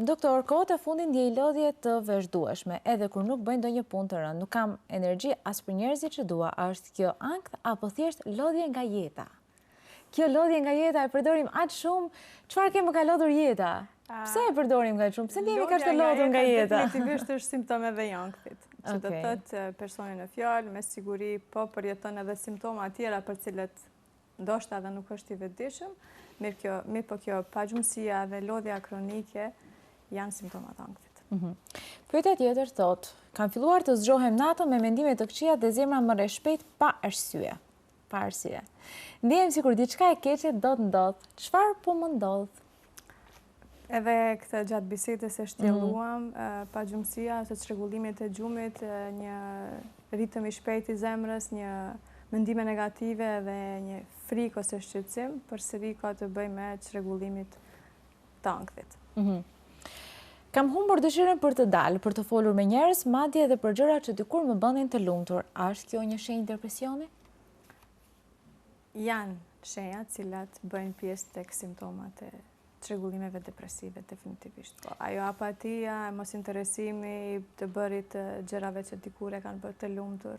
Doktor, kohët e fundit ndjej lodhje të vazhdueshme, edhe kur nuk bëj ndonjë punë të rëndë, nuk kam energji as për njerëzit që dua. A është kjo ankth apo thjesht lodhje nga jeta? Kjo lodhje nga jeta e përdorim aq shumë, çfarë ke më ka lodhur jeta? Pse e përdorim nga shumë? Pse ndjemi kaq të lodhur nga jeta? Definitivisht është simptom edhe i ankthit. Që do thotë personi në fjalë, me siguri po përjeton edhe simptoma tjera për cilët ndoshta edhe nuk është i vetëdijshëm, mirë po kjo pagjumësia dhe lodhja kronike janë simptomat ankthit. Pyetja tjetër thot, kam filluar të zgjohem natën me mendime të këqija dhe zemra më rre shpejt pa arsye. Ndihem sikur diçka e keqe do të ndodh. Çfarë po më ndodh? Edhe këtë gjatë bisedës e shtjelluam, pagjumësia ose çrregullimet e gjumit, një ritëm i shpejt i zemrës, një mendime negative dhe një frikë ose shqetësim, përsëri ka të bëjë me çrregullimit të ankthit. Kam humbur dëshirën për të dalë, për të folur me njerëz, madje edhe për gjëra që dikur më bënin të lumtur. A është kjo një shenjë depresioni? Janë shenja të cilat bëjnë pjesë tek simptomat e çrregullimeve depresive, definitivisht. Po, ajo apatia, mos interesimi të bërit gjërave që dikur e kanë bërë të lumtur,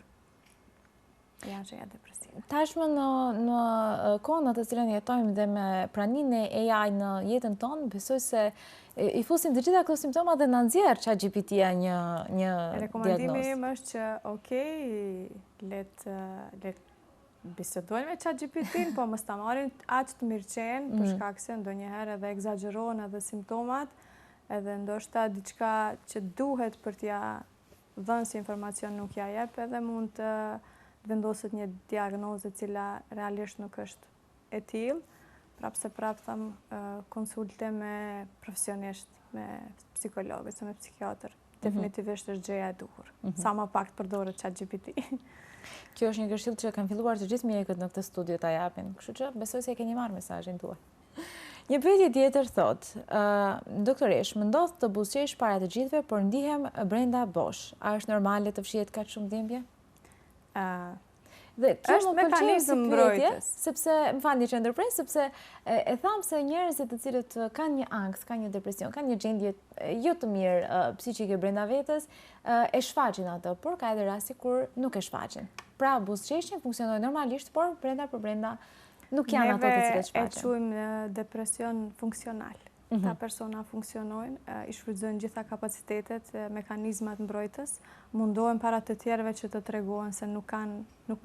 janë shenja depresive. Tashmë në kohën atë të cilën jetojmë dhe me praninë e AI në jetën tonë, besoj se i fusim të gjitha këto simptoma dhe na nxjerr ChatGPT-ja një diagnozë. Rekomandimi im është që le bisedojnë me ChatGPT-n, po mos ta marrin aq të mirëqen, për shkak se ndonjëherë edhe egzagerohen edhe simptomat, edhe ndoshta diçka që duhet për t'ja dhënë si informacion nuk ja jep, edhe mund të vendoset një diagnozë e cila realisht nuk është e tillë. Prapse them konsulte me profesionisht, me psikologë ose me psikiatër. Definitivisht është gjëja e duhur. Sa më pak të përdoret ChatGPT. Kjo është një këshill që kanë filluar të gjithë mjekët në këtë studio ta japin. Kështu që besoj se e keni marrë mesazhin tuaj. Një pyetje tjetër thot, doktoresh, më ndodh të buzëqesh para të gjithëve, por ndihem brenda bosh. A është normale të fshihet kaq shumë dhimbje? Dhe kjo është mekanizëm mbrojtës. Sepse, më falni që ndërpres, sepse e tham se njerëzit të cilët kanë një ankth, kanë një depresion, kanë një gjendje jo të mirë psiqike brenda vetes, e shfaqin atë, por ka edhe rasti kur nuk e shfaqin. Pra, buzëqeshja funksionojnë normalisht, por brenda për brenda nuk janë ato të cilët shfaqen. E quajmë depresion funksional. Ta persona funksionojnë, i shfrytëzojnë gjitha kapacitetet, mekanizmat mbrojtës, mundohen para të tjerëve që të tregojnë se nuk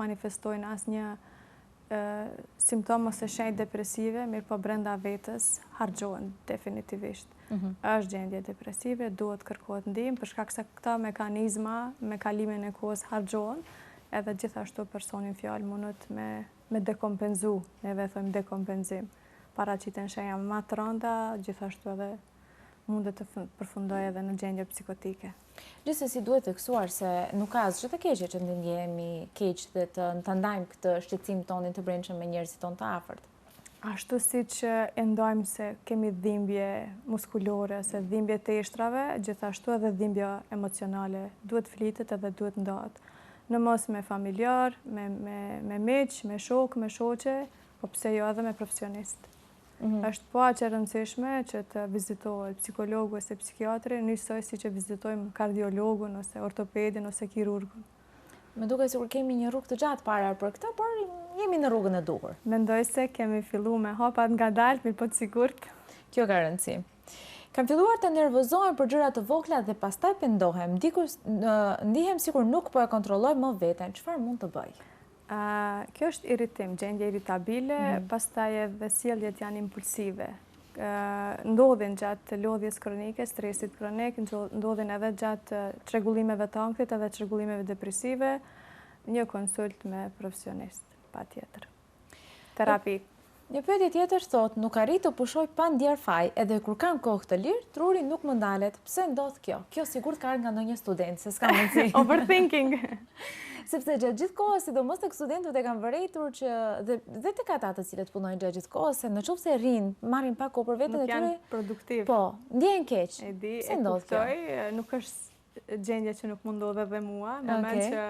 manifestojnë asnjë simptom ose shenjë depresive, mirë po brenda vetës harxhohen definitivisht. Është gjendje depresive, duhet kërkohet ndihmë për shkak se këta mekanizma me kalimin e kohës harxhohen, edhe gjithashtu personin fjalë mundet me dekompenzu, neve thojmë dekompenzim. Paraqiten shenja më të rënda, gjithashtu edhe mundet të përfundojë edhe në gjendje psikotike. Gjithsesi duhet theksuar se nuk ka asgjë të keqe që të ndjehemi keq dhe të ndajmë këtë shqetësim tonin të brendshëm me njerëzit tonë të afërt. Ashtu siç e ndajmë se kemi dhimbje muskulore ose dhimbje të teshtrave, gjithashtu edhe dhimbja emocionale duhet flitet edhe duhet ndahet. Në mos me familjar, me miq, me shok, me shoqe, po pse jo edhe me profesionist. Është po aq e rëndësishme që të vizitohet psikologu ose psikiatri, njësoj si që vizitojmë kardiologun ose ortopedin ose kirurgun. Me duket sikur kemi një rrugë të gjatë para për këtë, por jemi në rrugën e duhur. Mendoj se kemi filluar me hapat ngadalë, mirë po të sigurt. Kjo ka rëndësi. Kam filluar të nervozohem për gjëra të vogla dhe pastaj pendohem. Ndihem sikur nuk po e kontrolloj më veten. Çfarë mund të bëj? Kjo është irritim, gjendje irritabile, pastaj edhe sjelljet janë impulsive. Ndodhin gjatë lodhjes kronike, stresit kronik, ndodhin edhe gjatë çrregullimeve të ankthit edhe çrregullimeve depresive, një konsult me profesionist, patjetër. Terapi. Një pyetje tjetër thot, nuk arrit të pushoj pa ndjer faj, edhe kur kam kohë të lirë, truri nuk më ndalet. Pse ndodh kjo? Kjo sigurt ka ardhur nga ndonjë student, se s'ka mundësi. Overthinking. Sepse gjatë gjithë kohës, sidomos tek studentët e kanë vërejtur që dhe tek ata të cilët punojnë gjatë gjithë kohës, se nëse rrin, marrin pak kohë për veten e tyre, nuk janë produktiv. Po, ndjehen keq. E di, pse ndodh kjo? Nuk është gjendje që nuk mund ndodhe edhe mua, në moment që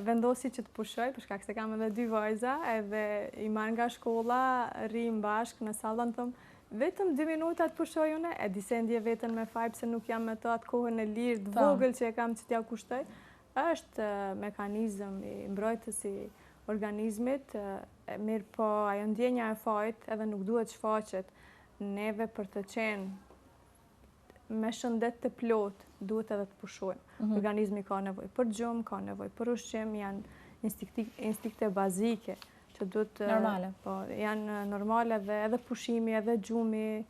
vendosi që të pushoj, për shkak se kam edhe 2 vajza, edhe i marr nga shkolla, rrim bashkë në sallën tonë, Vetëm 2 minuta të pushoj une, e di se ndje vetën me faj pse nuk jam me to atë kohën e lirë të vogël që e kam që t'ja kushtoj, është mekanizëm i mbrojtës i organizmit, mirë po ajo ndjenja e fajt edhe nuk duhet shfaqet neve për të qenë me shëndet të plot, duhet edhe të pushojmë. Organizmi ka nevoj për gjumë, ka nevoj për ushqim, janë instikte bazike që duhet normale. Po, janë normale dhe edhe pushimi, edhe gjumi,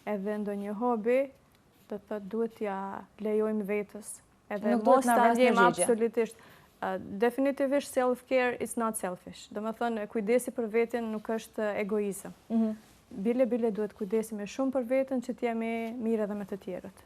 edhe ndonjë hobi, do të thotë duhet t'ja lejojmë vetës. Edhe mos ta ndjejmë absolutisht. Definitivisht self-care is not selfish. Do më thënë, kujdesi për veten nuk është egoizëm. Bile duhet kujdesime shumë për veten që t'jemi mirë edhe me të tjerët.